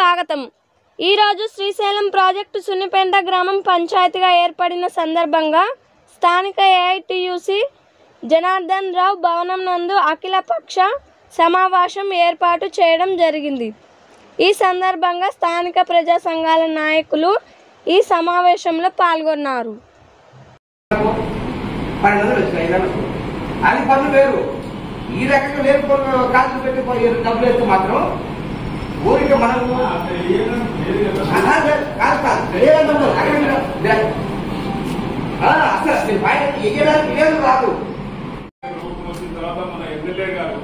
స్వాగతం। ఈరోజు శ్రీశైలం ప్రాజెక్టు సున్నిపేంట గ్రామం పంచాయతీగా ఏర్పడిన సందర్భంగా స్థానిక ఏఐటీయూసీ జనార్దన్ రావు భవనం నందు అఖిలపక్ష సమావేశం ఏర్పాటు చేయడం జరిగింది। ఈ సందర్భంగా స్థానిక ప్రజా సంఘాల నాయకులు ఈ సమావేశంలో పాల్గొన్నారు। ఈ రకంగా లేకపోతే కాల్చులు పెట్టి డబ్బులు వేస్తే మాత్రం ఊరికి మనం అసలు బయట రాదు। వచ్చిన తర్వాత మన ఎమ్మెల్యే గారు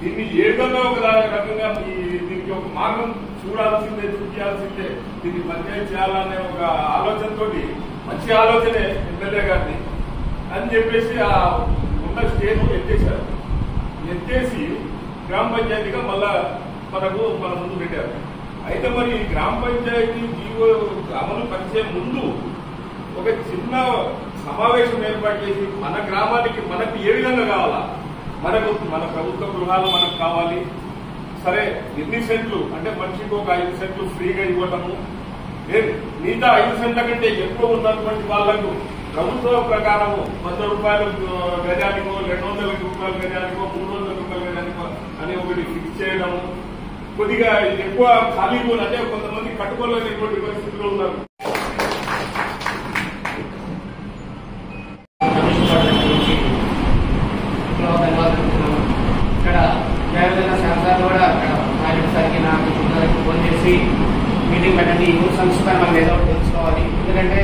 దీన్ని ఏదన్నా ఒక రకంగా దీనికి ఒక మార్గం చూపించాల్సిందే, దీన్ని పంచాయతీ చేయాలనే ఒక ఆలోచనతో మంచి ఆలోచనే ఎమ్మెల్యే గారిని అని చెప్పేసి ఆ ఉన్న స్టేజ్ ఎత్తేసారు। ఎత్తేసి గ్రామ పంచాయతీగా మళ్ళా మన ముందు పెట్టారు। అయితే మరి గ్రామ పంచాయతీ జీవో అమలు పరిచే ముందు ఒక చిన్న సమావేశం ఏర్పాటు చేసి మన గ్రామానికి మనకు ఏ విధంగా కావాలా, మన ప్రభుత్వ గృహాలు మనకు కావాలి, సరే ఎన్ని సెంట్లు అంటే మనిషికి ఒక 5 సెంట్లు ఫ్రీగా ఇవ్వటము, మిగతా 5 సెంట్ల కంటే ఎక్కువ ఉన్నటువంటి వాళ్లకు ప్రభుత్వ ప్రకారము 100 రూపాయలు గజానికో, 200 రూపాయల గజానికో, 300 రూపాయల గజానికో అని ఒకటి ఫిక్స్ చేయడము, కొద్దిగా ఎక్కువ ఖాళీలు అంటే కొంతమంది కట్టుకోలేనటువంటి పరిస్థితుల్లో ఉన్నారు। ఇక్కడ జయవేద శాస్త్రాలు కూడా అక్కడ నాయకుడికి నాకు ఫోన్ చేసి మీటింగ్ పెట్టండి, ఈ ఊరు సంస్థ మనం ఏదో తెలుసుకోవాలి, ఎందుకంటే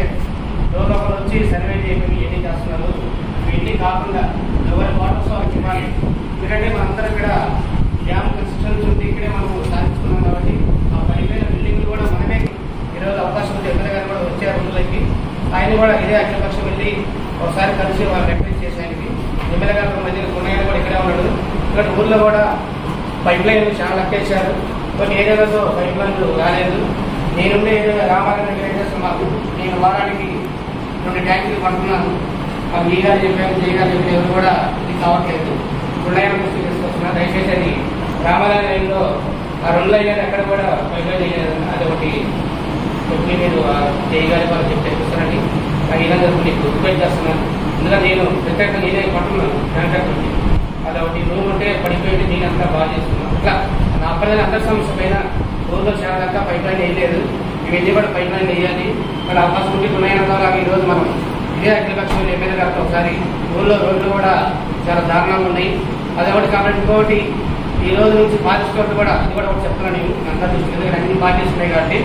రోజు వచ్చి సర్వే చేయమని ఎన్ని చేస్తున్నారు, ఇవన్నీ కాకుండా ఎవరి వాటర్స్ వాళ్ళకి ఇవ్వాలి, ఎందుకంటే మనందరం ఇక్కడ డ్యామ్ కన్స్ట్రక్షన్స్ ఉంటే ఇక్కడే మనం సాధించుకున్నాం కాబట్టి ఆ పడిపోయిన బిల్డింగ్లు కూడా మనమే ఈరోజు అవకాశం ఉంది। ఎమ్మెల్యే గారు కూడా వచ్చే రోజులకి ఆయన కూడా ఇదే అఖిలపక్షం వెళ్ళి ఒకసారి కలిసి వాళ్ళు రిక్వెస్ట్ చేసానికి ఎమ్మెల్యే గారు మధ్య కొన్నాయని కూడా ఇక్కడే ఉన్నాడు। ఇక్కడ ఊర్లో కూడా పైప్ లైన్ చాలా లెక్కేశారు, కొన్ని ఏరియాలతో పైప్ లైన్లు రాలేదు। నేనుండే ఏరియా రామారాయణ దగ్గర మాకు నేను వారానికి 2 ట్యాంకులు పంపుతున్నాను, మాకు ఈ గారు చెప్పాను, జయగారు చెప్పిన ఎవరు కూడా ఇది కావట్లేదు, ఉన్నాయని దృష్టి తీసుకొస్తున్నా, దయచేసి అది రామారాయణ లైన్లో ఆ 2 లైన్లు ఎక్కడ కూడా పైప్ లైన్ వేయలేదు, అది ఒకటి మీరు జయగారి వాళ్ళు చెప్పి తెప్పిస్తానండి, అది ఇలా మీకు రిక్వెస్ట్ చేస్తున్నాను, ఎందుకంటే నేను ప్రత్యేకంగా నేనే పట్టుకున్నాను కాంట్రాక్టర్కి, అది ఒకటి రూమ్ ఉంటే పడిపోయింది, నేను అంతా బాగా చేస్తున్నాను। ఇట్లా నా అప్పటిదాన్ని అందరి సమస్య పైన ఊళ్ళో చాలా దాకా పైప్ లైన్ వేయలేదు, ఇవన్నీ కూడా పైప్ లైన్ వేయాలి, ఇక్కడ అవకాశం ఉంటే ఉన్నాయనగా ఈరోజు మనం ఇదే అఖిలపక్షం ఎమ్మెల్యే గారితో ఒకసారి ఊళ్ళో రోడ్లు కూడా చాలా దారుణంగా ఉన్నాయి, అదొకటి కాబట్టి ఇంకొకటి ఈ రోజు నుంచి ఫారెస్ట్ రోడ్డు కూడా అది కూడా ఒకటి చెప్తున్నాను నేను అంతా దృష్టి అన్ని పార్టీస్ ఉన్నాయి కాబట్టి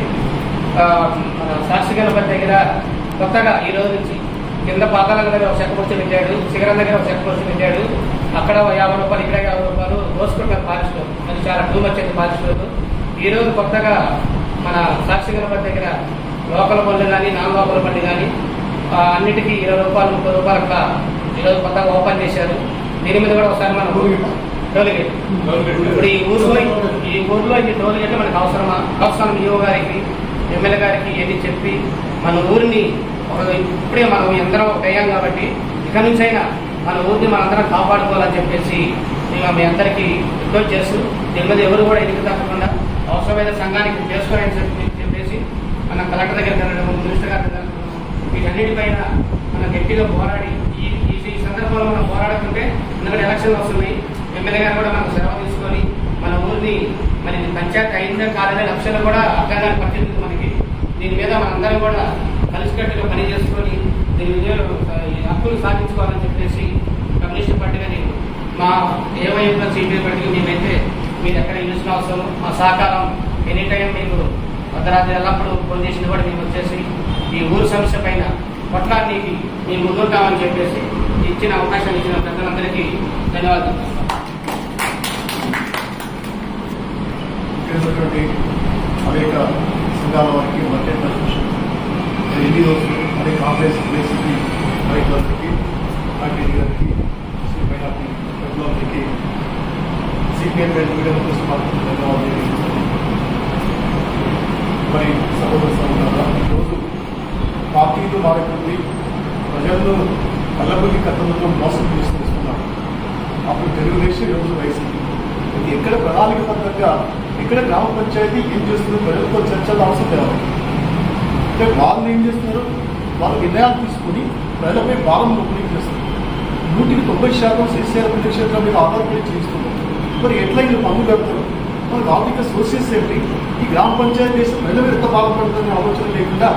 మన సాక్షిగణపతి దగ్గర కొత్తగా ఈ రోజు నుంచి కింద పాతాల దగ్గర ఒక చెక్క పొడిచి పెట్టాడు, శిఖరం దగ్గర ఒక చెక్క పొడిచి పెట్టాడు, అక్కడ 50 రూపాయలు ఇక్కడ 50 రూపాయలు దోసుకుంటారు ఫారెస్ట్ రోడ్, అది చాలా టూ మచ్ అయింది ఫారెస్ట్ రోడ్। ఈ రోజు కొత్తగా మన సాక్షిగణపతి దగ్గర లోకల్ బండి కానీ నాన్ లోకల్ బండి కానీ అన్నిటికీ 20 రూపాయలు 30 రూపాయలు అట్లా ఈరోజు కొత్తగా ఓపెన్ చేశారు। దీని మీద కూడా ఒకసారి మనం టోల్గేట్ ఇప్పుడు ఈ ఊర్లో ఈ టోల్గేట్ మనకు అవసరం ఈఓ గారికి ఎమ్మెల్యే గారికి ఏది చెప్పి మన ఊరిని ఇప్పుడే మనం ఎందరం వేయాం కాబట్టి ఇక నుంచి అయినా మన ఊరిని మనందరం కాపాడుకోవాలని చెప్పేసి మేము మీ అందరికీ రిక్వెస్ట్ చేస్తూ దీని మీద ఎవరు కూడా ఎదుగు తప్పకుండా అవసరమైన సంఘానికి చేసుకోవాలని చెప్పేసి మన కలెక్టర్ దగ్గర వెళ్ళడం, మినిస్టర్ గారి దగ్గర వీటన్నిటిపైన మన గట్టిగా పోరాడి ఈ సందర్భంలో మనం పోరాడుతుంటే ఎందుకంటే ఎలక్షన్లు వస్తున్నాయి, ఎమ్మెల్యే గారు కూడా మనకు సెలవు తీసుకొని మన ఊరిని మరి పంచాయతీ అయిన కాలనే లక్షలు కూడా అక్కడ పట్టింది మనకి, దీని మీద మనందరం కూడా కలిసికట్టుగా పని చేసుకొని దీని హక్కులు సాధించుకోవాలని చెప్పేసి కమ్యూనిస్ట్ పార్టీగా నేను మా ఏవైనా సిపిఐ పార్టీగా మేమైతే మీరు ఎక్కడ ఇల్లుసిన అవసరం మా సహకారం ఎనీ టైం మీకు భద్రాద్రి ఎల్లప్పుడూ ఫోన్ చేసింది కూడా మీకు వచ్చేసి ఈ ఊరు సమస్య పైన కొట్లానికి మేము ముందుంటామని చెప్పేసి ఇచ్చిన అవకాశం ఇచ్చిన పెద్దలందరికీ ధన్యవాదాలు। అనేక సంఘాల వారికి మర్చెంట్ అసోసియేషన్ ఎన్ని రోజులు అనేక కాంగ్రెస్ బేసిక్కి రైతులందరికీ ఆర్టీడీ గారికి ముస్లిం మైనార్టీ పెద్దలందరికీ సిపిఎం మీడియా కోసం ధన్యవాదాలు। మరి సహోదరులారా, ఈరోజు పార్టీలు మారుతుంది, ప్రజలను కళ్ళబుల్లి కథలతో మోసం చేస్తున్నారు, అప్పుడు తెలుగుదేశం ఈరోజు వైసీపీ ఇది ఎక్కడ ప్రణాళికబద్ధంగా ఎక్కడ గ్రామ పంచాయతీ ఏం చేస్తుందో ప్రజలతో చర్చలు అవసరం లేదు. అంటే వాళ్ళు ఏం చేస్తున్నారు, వాళ్ళు నిర్ణయాలు తీసుకుని ప్రజలపై భారం నొప్పి చేస్తారు. 190% శ్రీశైలం పుణ్యక్షేత్రం మీద ఆధారపడి చేస్తున్నారు. మరి ఎట్లా వీళ్ళు పనులు కడతారు? మనకు ఆర్థిక సోర్సెస్ ఏంటి? ఈ గ్రామ పంచాయతీ చేస్తే ప్రజలు ఎంత బాధపడుతుందనే ఆలోచన లేకుండా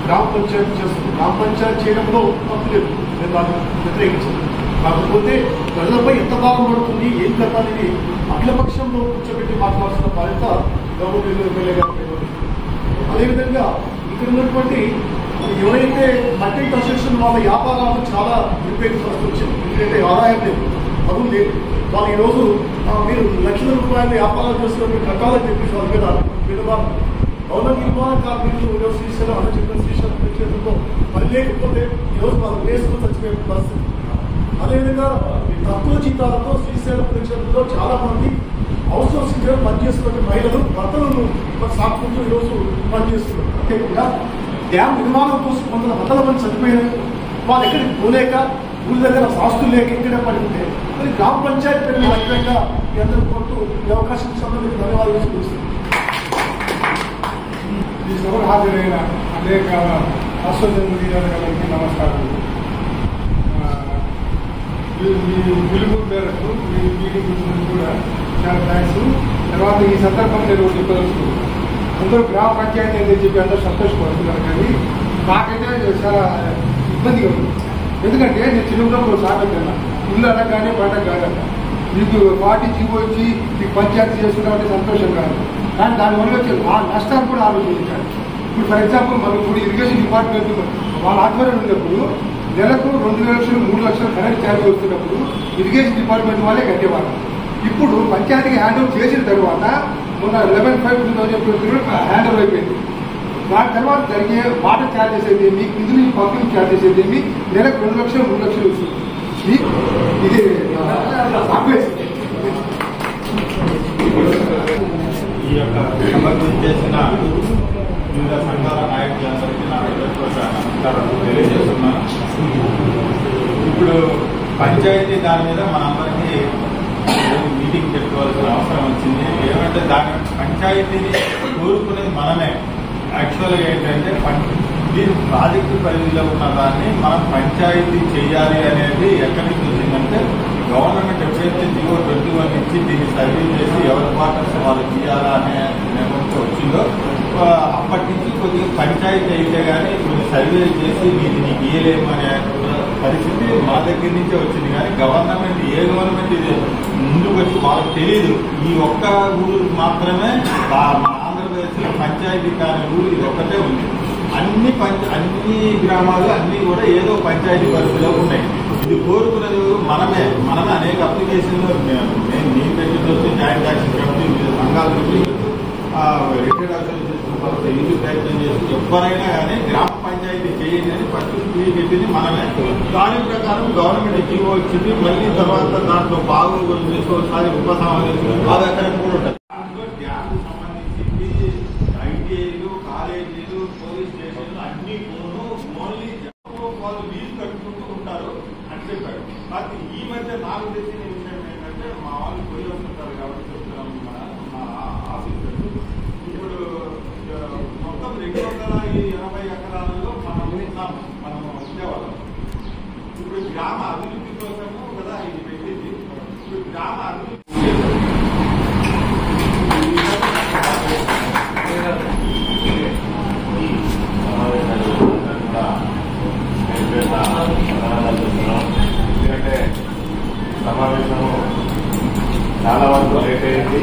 గ్రామ పంచాయతీ చేస్తుంది. గ్రామ పంచాయతీ చేయడంలో తప్పు లేదు, నేను దాన్ని వ్యతిరేకించాను. కాకపోతే ప్రజలపై ఎంత భారం పడుతుంది, ఏం కట్టాలని అఖిలపక్షంలో కూర్చోబెట్టి మాట్లాడాల్సిన బాధ్యత గవర్నమెంట్ ఎమ్మెల్యే గారు. అదేవిధంగా ఇక్కడ ఉన్నటువంటి ఎవరైతే మల్టీ కన్స్ట్రక్షన్ వాళ్ళ వ్యాపారాలు చాలా నిరుపేదకు వచ్చింది. ఎందుకంటే ఆదాయం లేదు, పనులు లేదు. వాళ్ళు ఈరోజు మీరు లక్షల రూపాయలు వ్యాపారాలు చేసుకుని మీరు కట్టాలని చెప్పేసి వాళ్ళ మీద విధవాళ్ళు గవర్నమెంట్ నిర్మాణ కార్మికులు ఈరోజు శ్రీశైలం అన్న చెప్పిన శ్రీశైలం పుణ్యక్షేత్రంలో పని లేకపోతే ఈరోజు వాళ్ళ వేసుకుని చచ్చిపోయే పరిస్థితి. అదేవిధంగా తక్కువ జీతాలతో శ్రీశైలం పుణ్యక్షేత్రంలో చాలా మంది అవుట్సోర్సింగ్ పనిచేస్తున్న మహిళలు భర్తలను సాకుకుంటూ ఈరోజు పనిచేస్తున్నారు. అంతేకాకుండా డ్యామ్ నిర్మాణం కోసం 100 మంది చనిపోయినారు. వాళ్ళు ఎక్కడికి పోలేక ఊరి దగ్గర ఆస్తులు లేక ఇక్కడే పడి ఉంటే మరి గ్రామ పంచాయతీ పేరు లక్ష్యంగా ఈ అందరూ కోరుతూ ఈ అవకాశం సంబంధించి ధన్యవాదాలు తెలుస్తుంది. ఈ సభకు హాజరైన అనేక రాష్ట్రజన్మకి నమస్కారం. మీ పిలుపు మేరకు మీ మీటింగ్ గురించి కూడా చాలా థ్యాంక్స్. తర్వాత ఈ సందర్భంగా నేను చెప్పదలుచుకున్నాను, అందరూ గ్రామ పంచాయతీ అని చెప్పి అందరూ సంతోషపడుతున్నారు. కానీ నాకైతే చాలా ఇబ్బందిగా ఉంది. ఎందుకంటే నేను చిన్నప్పుడు సాగొచ్చాను, ఇల్లు అనగానే పంట కాదన్న మీకు పార్టీ జీవో వచ్చి మీకు పంచాయతీ చేస్తున్నామంటే సంతోషం కాదు. కానీ దానివల్ల వచ్చే ఆ నష్టాన్ని కూడా ఆలోచించాలి. ఇప్పుడు ఫర్ ఎగ్జాంపుల్ మనకు ఇప్పుడు ఇరిగేషన్ డిపార్ట్మెంట్ వాళ్ళ ఆధ్వర్యం ఉన్నప్పుడు నెలకు 2 లక్షలు 3 లక్షలు కరెంట్ ఛార్జ్ వస్తున్నప్పుడు ఇరిగేషన్ డిపార్ట్మెంట్ వాళ్ళే కట్టేవాళ్ళు. ఇప్పుడు పంచాయతీకి హ్యాండ్ ఓవర్ చేసిన తర్వాత మొన్న 11/5/2023 హ్యాండ్ ఓవర్ అయిపోయింది. దాని తర్వాత జరిగే వాటర్ ఛార్జెస్ అయితే ఏమి, నిధులు పంపిణీ ఛార్జెస్ అయితే ఏమి, నెలకు 2 లక్షలు 3 లక్షలు వస్తుంది. ఇది ఈ యొక్క సభకు చేసిన వివిధ సంఘాల నాయకులందరికీ నా నమస్కారాలు తెలియజేస్తున్నాను. ఇప్పుడు పంచాయతీ దాని మీద మనందరికీ మీటింగ్ పెట్టుకోవాల్సిన అవసరం వచ్చింది. ఏమంటే దాని పంచాయతీని కోరుకునేది మనమే. యాక్చువల్గా ఏంటంటే దీని ప్రాజెక్టు పరిధిలో ఉన్న దాన్ని మనం పంచాయతీ చేయాలి అనేది ఎక్కడి నుంచి వచ్చిందంటే గవర్నమెంట్ ఎప్పుడైతే జీవో 21 ఇచ్చి దీన్ని సర్వే చేసి ఎవరి క్వార్టర్స్ వాళ్ళు తీయాలా అనే నిర్ణయంతో వచ్చిందో అప్పటి నుంచి కొద్దిగా పంచాయతీ అయితే కానీ కొన్ని సర్వేలు చేసి నీకు ఇయ్యలేము అనే పరిస్థితి మా దగ్గర నుంచే వచ్చింది. కానీ గవర్నమెంట్ ఏ గవర్నమెంట్ ఇది ముందుకు వచ్చి వాళ్ళకి తెలియదు. ఈ ఒక్క ఊరు మాత్రమే మన ఆంధ్రప్రదేశ్లో పంచాయతీ కాని ఊరు ఇది ఒక్కటే ఉంది. అన్ని గ్రామాలు అన్ని కూడా ఏదో పంచాయతీ పరిధిలో ఉన్నాయి. ఇది కోరుకునేది మనమే అనేక అప్లికేషన్లు నేను పెట్టించవచ్చు, జాయింట్ యాక్షన్ కమిటీ సంఘాలు రిటైర్డ్ అసోసియేషన్ ఇది ప్రయత్నం చేసి ఎవరైనా కానీ గ్రామ పంచాయతీ చేయండి అని ఫస్ట్ పెట్టింది మనమే. దాని ప్రకారం గవర్నమెంట్ జీవో వచ్చింది. మళ్ళీ తర్వాత దాంట్లో బాగోగులు చేసుకోవాలి, ఉపసంహరించుకుని బాధాకరం కూడా ఉంటుంది. దాంట్లో డ్యామ్ సంబంధించి ఐటీఐలు, కాలేజీలు, పోలీస్ స్టేషన్లు అన్ని ఓన్లీ వాళ్ళు లీజు కట్టుకుంటూ ఉంటారు అని చెప్పారు. కానీ ఈ మధ్య నాకు తెలిసిన విషయం ఏంటంటే మా వాళ్ళు పోయి వస్తుంటారు కాబట్టి చెప్తున్నాం మా ఆఫీసర్లు. ఇప్పుడు మొత్తం 280 ఎకరాలలో మనం ఉండేవాళ్ళం. ఇప్పుడు గ్రామ అభివృద్ధి కోసము కదా ఇది పెట్టింది. ఇప్పుడు గ్రామ అభివృద్ధి ఎందుకంటే సమావేశము చాలా వరకు లేట్ అయింది.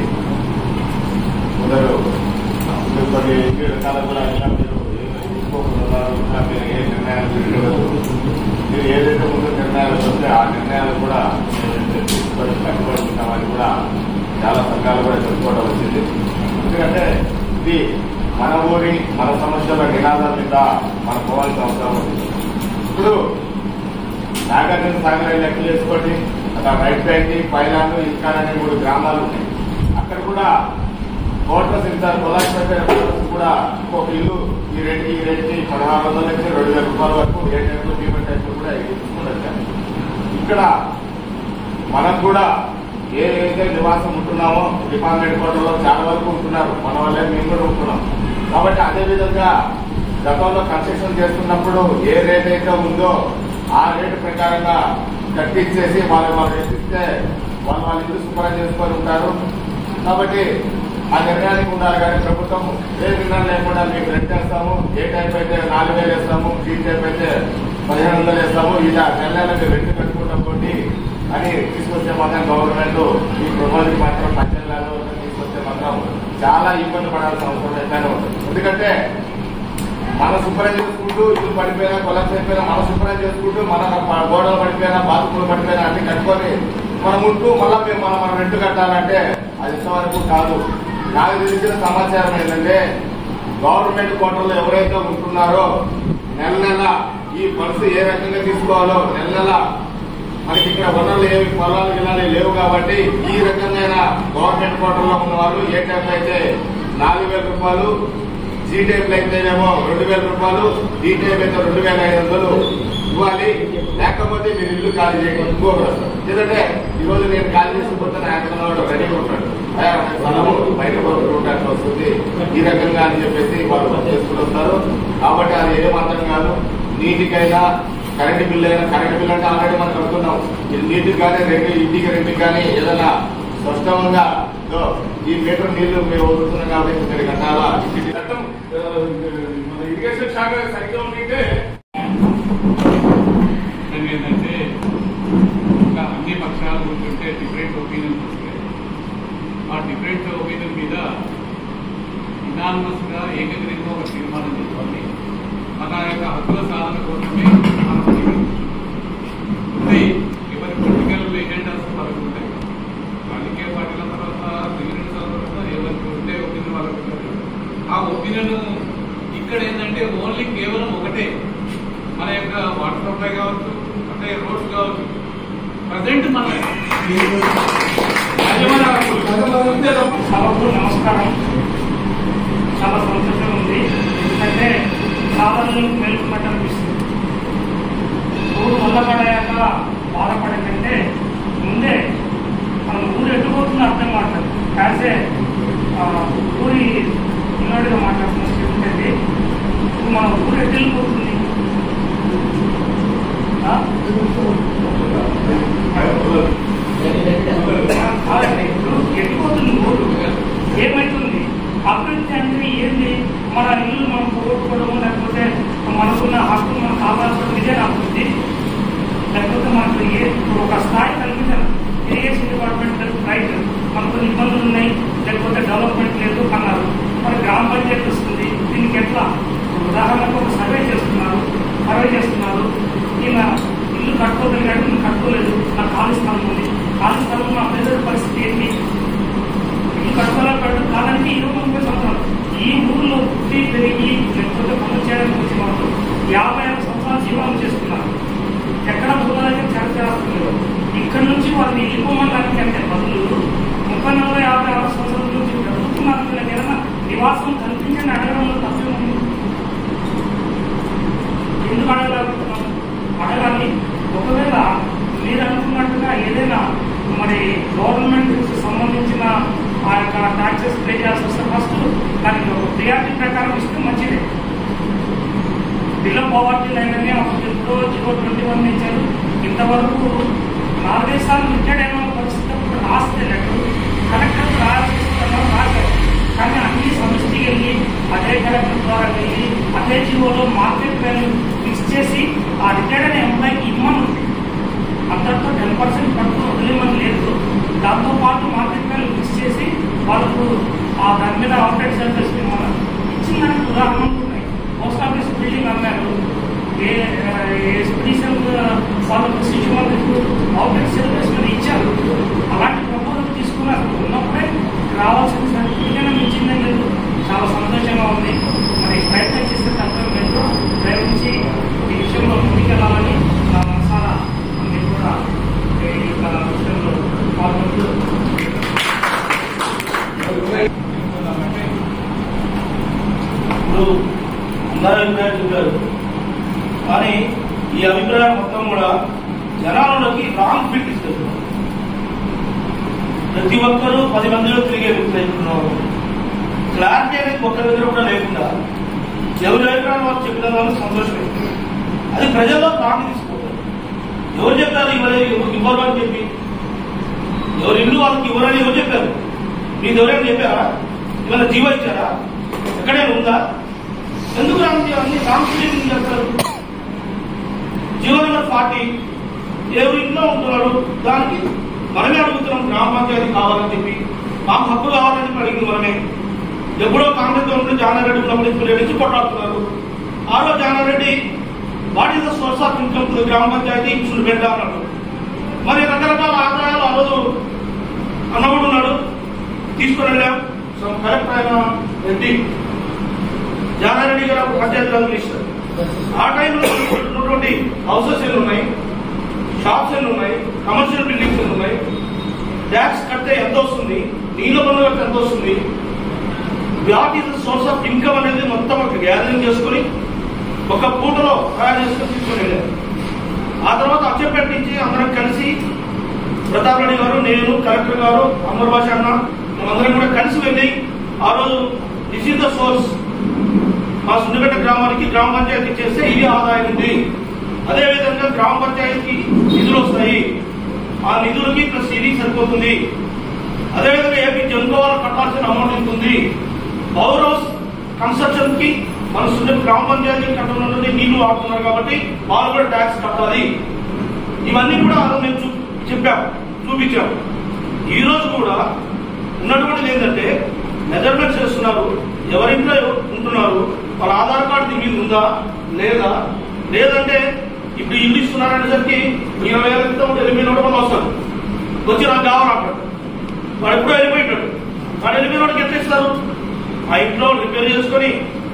కొందరు కొన్ని రకాలు కూడా ఇలా మీరు తీసుకోకుండా మీరు ఏ నిర్ణయాలు తీసుకోలేదు. మీరు ఏదైతే ముందు నిర్ణయాలు వస్తే ఆ నిర్ణయాలు కూడా తీసుకొని కట్టుబడుతున్నామని కూడా చాలా సంఘాలు కూడా చెప్పుకోవడం వచ్చింది. ఎందుకంటే ఇది మన ఊరి మన సమస్యల నినాదాల మీద మనం పోవాల్సిన అవసరం ఉంది. ఇప్పుడు నాగార్జున సాగర్ లెక్కలు వేసుకోండి, అక్కడ రైట్ బ్యాంక్, పైలాండ్, ఇస్కాన్ అనే 3 గ్రామాలు ఉన్నాయి. అక్కడ కూడా కోట్రస్ ఇస్తారు. కొలాయిపేట కూడా ఒక ఇల్లు ఈ రేటుకి 1600 నుంచి 2000 రూపాయల వరకు ఏ టైంలో పేమెంట్ టైంలో కూడా తీసుకుని వచ్చాను. ఇక్కడ మనం కూడా ఏదైతే నివాసం ఉంటున్నామో డిపార్ట్మెంట్ కోటలో చాలా వరకు ఉంటున్నారు, మన వల్లే మేము కూడా ఉంటున్నాం. కాబట్టి అదేవిధంగా గతంలో కన్స్ట్రక్షన్ చేస్తున్నప్పుడు ఏ రేట్ అయితే ఉందో ఆ రేటు ప్రకారంగా కట్టించేసి వాళ్ళు ఎత్తిస్తే వాళ్ళు ఇల్లు శుభ్రం చేసుకొని ఉంటారు. కాబట్టి ఆ నిర్ణయానికి ఉండాలి. కానీ ప్రభుత్వం ఏ నిర్ణయం లేకుండా మీకు రెంట్ వేస్తాము, ఏ టైప్ అయితే 4,000 వేస్తాము, ఈ టైప్ అయితే 1,500 వేస్తాము, ఇలా నెలలకు రెంట్ కట్టుకుంటాం పోటీ అని తీసుకొస్తే మాత్రం గవర్నమెంట్ ఈ ప్రపోజల్ మాత్రం పంచాయతీలలో తీసుకొస్తే మాత్రం చాలా ఇబ్బంది పడాల్సిన అవసరం ఎంతైనా ఉంటుంది. ఎందుకంటే మన శుభ్రం చేసుకుంటూ ఇల్లు పడిపోయినా కొలాప్స్ అయిపోయినా మన శుభ్రం చేసుకుంటూ మన గోడలు పడిపోయినా బాత్రూమ్లు పడిపోయినా అన్ని కట్టుకొని మనం ఉంటూ మళ్ళీ మనం రెంట్ కట్టాలంటే అది ఇంతవరకు కాదు. నాకు తెలిసిన సమాచారం ఏంటంటే గవర్నమెంట్ కోటల్లో ఎవరైతే ఉంటున్నారో నెల నెల ఈ బస్సు ఏ రకంగా తీసుకోవాలో నెల నెల మనకి ఇక్కడ వనరులు ఏమి పొలాలు గిలాలు లేవు కాబట్టి ఈ రకంగా గవర్నమెంట్ కోటల్లో ఉన్న వాళ్ళు ఏ టైప్ అయితే 4,000 రూపాయలు, జీ టైప్ అయితేనేమో 2,000 రూపాయలు, డీ టైప్ అయితే 2,500 ఇవ్వాలి. లేకపోతే మీరు ఇల్లు ఖాళీ చేయకుండా ఇంకోకూడదు. ఎందుకంటే ఈ రోజు నేను ఖాళీ చేసుకుంటే నాయకుడు రెడీగా ఉంటాడు, స్థలము బయట ఉండడానికి వస్తుంది ఈ రకంగా అని చెప్పేసి వాళ్ళు చేసుకుని వస్తారు. కాబట్టి అది ఏమాత్రం కాదు. నీటికైనా కరెంటు బిల్లు అయినా, కరెంటు బిల్లు అంటే ఆల్రెడీ మనం కడుతున్నాం. నీటికి కానీ ఇంటికి రెండుకి కానీ ఏదైనా స్పష్టంగా ఈ మీటర్ నీళ్లు మేము వదులుతున్నాం కాబట్టి మీరు కట్టాలా. చట్టం మన ఇరిగేషన్ శాఖ సరిగ్గా ఉంటే ఏంటంటే ఇంకా అన్ని పక్షాలు ఉంటుంటే డిఫరెంట్ ఒపీనియన్స్ వస్తాయి. ఆ డిఫరెంట్ ఒపీనియన్ మీద ఇనానిమస్ గా ఏకగ్రీవంగా ఒక తీర్మానం చేసుకోవాలి. మన యొక్క హక్కుల సాధన కోసమే మనం ఎవరి పొలిటికల్ ఎజెండాస్ వాళ్ళకు ఉంటాయి. రాజకీయ పార్టీల తర్వాత సివిలియన్స్ తర్వాత ఎవరికి ఉంటే ఒపీనియన్ వాళ్ళకు ఉంటుంది. ఆ ఒపీనియన్ ఇక్కడ ఏంటంటే ఓన్లీ కేవలం ఒకటే, మన యొక్క వాటర్ సప్లై కావచ్చు, అంటే రోడ్స్ కావచ్చు. ప్రజెంట్ మన సభకు నమస్కారం. చాలా సంతోషం ఉంది. ఎందుకంటే సాధారణకు మేలుకున్నట్టు అనిపిస్తుంది. ఊరు వల్లపడాక బాధపడే కంటే ముందే మనం ఊరు ఎట్టుకోతున్న అర్థం మాట్లాడు కాసే ఊరి ఉన్నట్టుగా మాట్లాడుతున్నట్టు ఉంటుంది. ఇప్పుడు మన ఊరు ఎట్టు వెళ్ళిపోతుంది. ఎట్టుపోతుంది ఊరు. ఏమైతుంది అభివృద్ధి అంటే ఏంటి? మన ఇల్లు మనం పోగొట్టుకోవడము, లేకపోతే మనకున్న హక్కులు మనం కావాల్సిన ఇదే అభివృద్ధి. లేకపోతే మనకు ఒక స్థాయి కల్పించాలి. ఇరిగేషన్ డిపార్ట్మెంట్ రైట్ మనకు కొన్ని ఇబ్బందులు ఉన్నాయి, లేకపోతే డెవలప్మెంట్ లేదు అన్నారు. మరి గ్రామ పంచాయతీ వస్తుంది. దీనికి ఎట్లా ఉదాహరణకు ఒక సర్వే చేస్తున్నారు. ఈయన ఇల్లు కట్టుకోగలిగాడు, నేను కట్టుకోలేదు, నాకు ఖాళీ స్థలం ఉంది. ఖాళీ స్థలంలో నా ప్రజల పరిస్థితి ఏంటి? ఇల్లు కట్టుకోలేకపోయాడు. కాదంటే 20-30 సంవత్సరాలు ఈ ఊర్లో పుట్టి పెరిగి లేకపోతే పనులు చేయడానికి వచ్చి వాళ్ళు 50 సంవత్సరాలు జీవనం చేస్తున్నారు. ఎక్కడ ఊళ్ళకి చేస్తున్నారు. ఇక్కడ నుంచి వాళ్ళని వెళ్ళిపోమనడానికి అంటే బదులు 30-40-50 సంవత్సరాల నుంచి బ్రతుకుతున్నారు. వీళ్ళకి ఏదైనా నివాసం కల్పించని అడగడంలో తప్పేముంది? ఎందుకు అడగలేకపోతున్నాం? అడగాలి. ఒకవేళ మీరు అనుకున్నట్టుగా ఏదైనా మరి గవర్నమెంట్ సంబంధించిన ఆ యొక్క ట్యాక్సెస్ పే చేయాల్సి వస్తే ఫస్ట్ దానికి ఒక ప్రియారిటీ ప్రకారం ఇస్తే మంచిదే. బిలో పవర్టీ లైన్ అని అప్పుడు 021 ఇచ్చారు. ఇంతవరకు 4 సార్లు రిటైర్డ్ అయిన పరిస్థితి రాస్తే లెక్కలు కలెక్టర్ రాశారు. కానీ అన్ని సమస్యకి వెళ్ళి అదే కలెక్టర్ ద్వారా వెళ్ళి అదే జీవోలో మార్కెట్ వాల్యూ ఫిక్స్ చేసి ఆ రిటైర్డ్ అయిన ఎంప్లాయీకి ఇవ్వమని ఉంది. అంతటితో 10% పట్టుకుని వదిలేమని లేదు. దాంతోపాటు మార్కెట్ వాల్యూ ఫిక్స్ చేసి వాళ్ళకు దాని మీద అవుట్లెట్ సర్వీస్ ఇచ్చిన దానికి ఉదాహరణలు ఉన్నాయి. పోస్ట్ ఆఫీస్ బిల్డింగ్ అన్నారు. ఎక్స్పెడిషన్ వాళ్ళకు శిశు వాళ్ళకు అవుట్లెట్ సర్వీస్ మీద ఇచ్చారు. అలాంటి ప్రపోజల్ తీసుకున్నారు. ఉన్నప్పుడే రావాల్సిన సర్టిఫికేట్ ఇచ్చిందే లేదు. చాలా సంతోషంగా ఉంది. మరి ప్రయత్నం చేస్తే తప్పని లేదు. దయచేసి ఈ విషయంలో ముందుకెళ్ళాలని నా మనసారా అన్ని కూడా ఈ విషయంలో పాల్గొంటూ ఇప్పుడు అందరూ అభిప్రాయం చెప్పారు. కానీ ఈ అభిప్రాయం మొత్తం కూడా జనాలకి రాంగ్ ఫీట్ ఇస్తారు. ప్రతి ఒక్కరూ 10 మందిలో తిరిగే వ్యక్తులు. క్లారిటీ అనేది ఒక్క దగ్గర కూడా లేకుండా ఎవరి అభిప్రాయం వాళ్ళు చెప్పిన వాళ్ళు సంతోషమే. అది ప్రజల్లో ప్రాణి తీసుకోవాలి. ఎవరు చెప్పారు ఇవ్వరు అని చెప్పి? ఎవరి ఇల్లు వాళ్ళకి ఇవ్వరని ఎవరు చెప్పారు? మీకు ఎవరైనా చెప్పారా? ఇవాళ జీవో ఇచ్చారా? ఎక్కడైనా ఉందా? ఎందుకు అన్ని కాన్స్టిట్యూషన్ చేస్తారు? జీవో నెంబర్ 40 ఎవరి ఇంట్లో ఉంటున్నాడు, దానికి మనమే అడుగుతున్నాం. గ్రామ పంచాయతీ కావాలని చెప్పి, మాకు హక్కు కావాలని చెప్పి అడిగింది మనమే. ఎప్పుడో కాంగ్రెస్ గవర్నమెంట్ జానారెడ్డి ఉన్నప్పుడు నుంచి కొట్లాడుతున్నారు. ఆ రోజు Janareddy what is the source of income to gram panchayat ఇచ్చుడు పెట్టా అన్నాడు. మరి రకరకాల ఆదాయాలు ఆ రోజు అన్నవాడు ఉన్నాడు, తీసుకుని వెళ్ళాం. కలెక్టర్ అయిన రెడ్డి జానారెడ్డి గారు పంచాయతీ రాజు మినిస్టర్. ఆ టైంలో ఉన్నటువంటి హౌసెస్ ఎన్ని ఉన్నాయి, షాప్స్ ఎన్ని ఉన్నాయి, కమర్షియల్ బిల్డింగ్స్ ఎన్ని ఉన్నాయి, ట్యాక్స్ కడితే ఎంత వస్తుంది, నీళ్ళ పన్ను కడితే ఎంత వస్తుంది, what is the source of income అనేది మొత్తం ఒక గ్యాదరింగ్ చేసుకుని ఒక పూటలో తయారు చేసుకుని తీసుకుని వెళ్ళారు. ఆ తర్వాత అచ్చంపేట నుంచి అందరం కలిసి ప్రతాప్ రెడ్డి గారు, నేను, కలెక్టర్ గారు, అమర్ భాష అన్న, మేమందరం కూడా కలిసి వెళ్ళి ఆ రోజు దిస్ ఈస్ ద సోర్స్, మా సున్నిపేట గ్రామానికి గ్రామ పంచాయతీ చేస్తే ఇది ఆదాయం ఉంది, అదేవిధంగా గ్రామ పంచాయతీకి నిధులు వస్తాయి, ఆ నిధులకి ప్లస్ ఇది సరిపోతుంది, అదేవిధంగా ఏపీ జన్కోవాలో కట్టాల్సిన అమౌంట్ ఉంటుంది, పవర్ హౌస్ కన్స్ట్రక్షన్ కి మన గ్రామ పంచాయతీ కట్టడం నీళ్లు వాడుతున్నారు కాబట్టి వాళ్ళు కూడా ట్యాక్స్ కట్టాలి. ఇవన్నీ కూడా మేము చెప్పాం, చూపించాం. ఈ రోజు కూడా ఉన్నటువంటిది ఏంటంటే మెజర్మెంట్స్ చేస్తున్నారు, ఎవరింట్లో ఉంటున్నారు, వాళ్ళ ఆధార్ కార్డు దీని మీద ఉందా లేదా, లేదంటే ఇప్పుడు ఇల్లు ఇస్తున్నారనేసరికి 20,000 క్రితం వెళ్ళిపోయినోడు మనం వస్తాడు, వచ్చి నాకు కావాలంటాడు. వాడు ఎప్పుడో వెళ్ళిపోయింటాడు. వాడు వెళ్ళిపోయినోడికి ఎట్లా ఇస్తారు? ఆ ఇంట్లో రిపేర్ చేసుకుని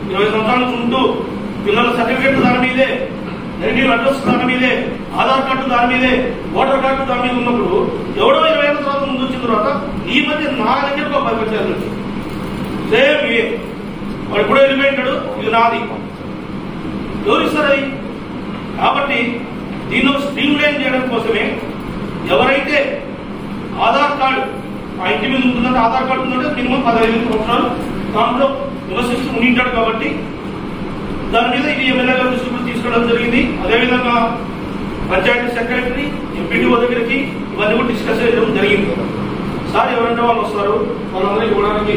20 సంవత్సరాల నుంచి ఉంటూ పిల్లల సర్టిఫికేట్ దాని మీదే, నెగిటివ్ అడ్రస్ దాని మీదే, ఆధార్ కార్డు దాని మీదే, ఓటర్ కార్డు దాని మీద ఉన్నప్పుడు ఎవడో 20 ఏళ్ళ తర్వాత ముందు వచ్చిన తర్వాత ఈ మధ్య నా దగ్గర ఒక 10 వచ్చారు సేమ్ ఇవే. వాడు ఎప్పుడో వెళ్ళిపోయింటాడు, ఇది నాది, ఎవరు ఇస్తారు అది? కాబట్టి దీనిలో స్ట్రీమ్ లైన్ చేయడం కోసమే ఎవరైతే ఆధార్ కార్డు ఆ ఇంటి మీద ఉంటుందంటే ఆధార్ కార్డు ఉందంటే మినిమం 15 సంవత్సరాలు దాంట్లో నివసిస్తూ ఉండింటాడు కాబట్టి దాని మీద ఇది ఎమ్మెల్యే గారి దృష్టికి తీసుకోవడం జరిగింది. అదేవిధంగా పంచాయతీ సెక్రటరీ, ఎంపీడీఓ దగ్గరికి ఇవన్నీ కూడా డిస్కస్ చేయడం జరిగింది. సార్ ఎవరంటే వాళ్ళు వస్తారు, వాళ్ళందరికీ ఇవ్వడానికి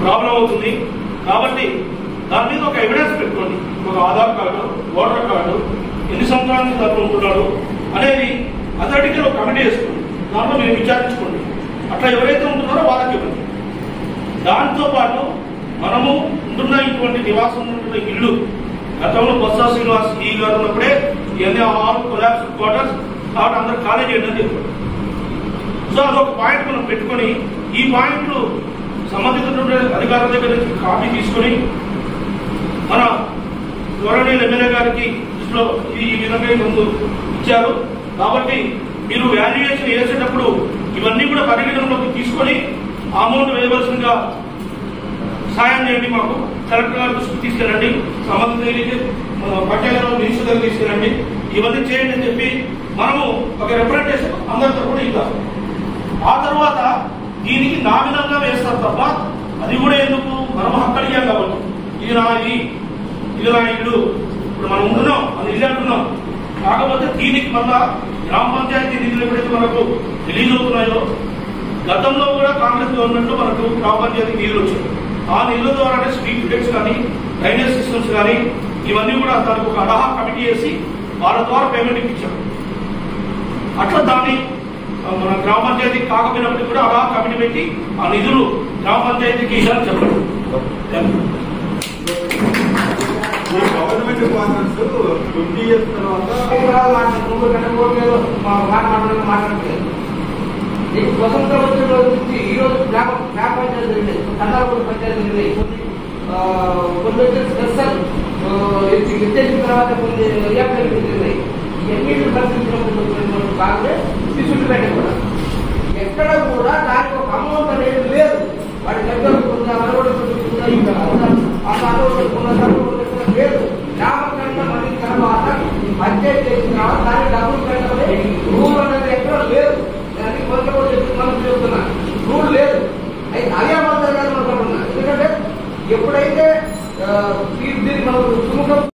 ప్రాబ్లం అవుతుంది కాబట్టి దాని మీద ఒక ఎవిడెన్స్ పెట్టుకోండి, ఒక ఆధార్ కార్డు, ఓటర్ కార్డు, ఎన్ని సంవత్సరాల నుంచి దాంట్లో ఉంటున్నాడు అనేది అథారిటీకి ఒక కమిటీ వేసుకోండి, దాంట్లో మీరు విచారించుకోండి. అట్లా ఎవరైతే ఉంటున్నారో వాళ్ళకి ఇవ్వండి. దాంతో పాటు మనము ఉంటున్న ఇటువంటి నివాసం ఉంటున్న ఇల్లు గతంలో బొత్స శ్రీనివాస్ ఈ గారు ఉన్నప్పుడే ఇవన్నీ ఆల్ కొలాప్స్ క్వార్టర్స్ కాబట్టి అందరూ ఖాళీ చేయండి అని చెప్పారు. సో అదొక పాయింట్ మనం పెట్టుకొని ఈ పాయింట్లు సంబంధించినటువంటి అధికారుల దగ్గర నుంచి కాపీ తీసుకొని మన గౌరవనీయ ఎమ్మెల్యే గారికి దృష్టిలో ఈ విధంగా ముందు ఇచ్చారు. కాబట్టి మీరు వాల్యుయేషన్ వేసేటప్పుడు ఇవన్నీ కూడా పరిగణనలోకి తీసుకొని అమౌంట్ వేయవలసిందిగా సాయం చేయండి. మాకు కలెక్టర్ గారి దృష్టికి తీసుకెళ్ళండి, సంబంధిత పంచాయతీరాజ్ మినిస్టర్ దగ్గర తీసుకెళ్ళండి, ఇవన్నీ చేయండి అని చెప్పి మనము ఒక రిప్రజెంటేషన్ అందరి తరపున ఇద్దాం. ఆ తర్వాత దీనికి నామినల్గా వేస్తారు తప్ప అది కూడా ఎందుకు, మనం హక్కు అడిగాం కాబట్టి ఇది నాది, ఇది నా ఇల్లు, ఇప్పుడు మనం ఉంటున్నాం అది ఇల్లు అంటున్నాం. కాకపోతే దీనికి మళ్ళా గ్రామ పంచాయతీ నిధులు ఎప్పుడైతే మనకు రిలీజ్ అవుతున్నాయో, గతంలో కూడా కాంగ్రెస్ గవర్నమెంట్ లో మనకు గ్రామ పంచాయతీ నిధులు వచ్చాయి. ఆ నిధుల ద్వారానే స్ట్రీట్ లైట్స్ కానీ, డ్రైనేజ్ సిస్టమ్స్ కానీ ఇవన్నీ కూడా దానికి ఒక అడహా కమిటీ వేసి వాళ్ళ ద్వారా పేమెంట్ ఇప్పించాం. అట్లా దాన్ని మన గ్రామ పంచాయతీ కాకపోయినప్పటికీ కూడా అడహా కమిటీ పెట్టి ఆ నిధులు గ్రామ పంచాయతీకి ఇవ్వాలని చెప్పండి. గవర్నమెంట్ క్వార్టర్స్ 20 years తర్వాత మాట్లాడుతుంది. నీకు స్వతంత్ర వచ్చిన రోజు నుంచి ఈ రోజు గ్రామ పంచాయతీ జరిగినాయి, కన్నారపూడి పంచాయతీ జరిగినాయి, కొన్ని స్పెషల్ నిర్దేశించిన తర్వాత కొన్ని రియాక్టర్లు జరిగినాయి. ఎన్నింటిని పరిశీలించినప్పుడు కాంగ్రెస్ తీసుకుంటున్నాయి కూడా ఎక్కడ కూడా దానికి ఒక అమౌంట్ అనేది లేదు. వాడి దగ్గర లేదు. గ్రామకంగా మన తర్వాత పంచాయతీ చేసిన తర్వాత దానికి డబ్బులు పెట్టాలి, రూల్ అనేది ఎక్కడ లేదు. దానికి కొంత మనం దీన్ని మనం